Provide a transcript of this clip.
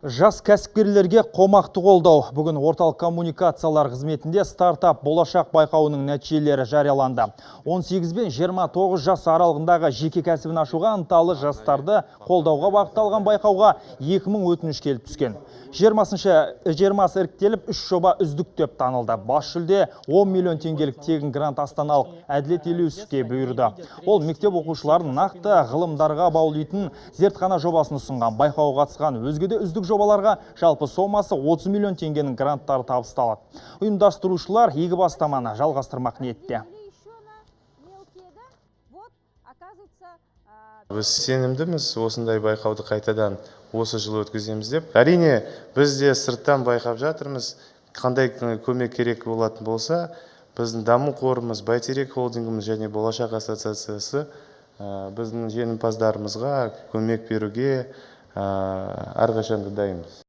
Жас кәсіпкерлерге қомақты қолдау. Бүгін орталық коммуникациялар қызметінде стартап болашақ байқауының нәтижелері жарияланды. 18 бен 29 жас аралығындағы жеке кәсібін ашуға ынталы жастарды қолдауға бағытталған байқауға 2000 өтініш келіп түскен. 20 іріктеліп 3 жоба үздік деп танылды. Бас жүлде 10 миллион теңгелік тегін грант астаналық Әділет Елеусовке бұйырды. Ол мектеп оқушыларын нақты ғылымдарға баулитын зертхана жобасын ұсынған. Байқауға қатысқан өзге де үздік жобаларға жалпы сомасы 30 миллион теңгенің гранттары табысталады. Ұйымдастырушылар игі бастаманы жалғастырмақ ниетте. Біз сенімдіміз, осындай байқауды қайтадан осы жылы өткіземіз деп. Әрине, біз де сырттан байқап жатырмыз. Қандай көмек керек болатын болса, біздің даму қорымыз, Бәйтерек холдингіміз және Болашақ ассоциациясы біздің жеңімпаздарымызға көмек беруге әрқашан дайынбыз.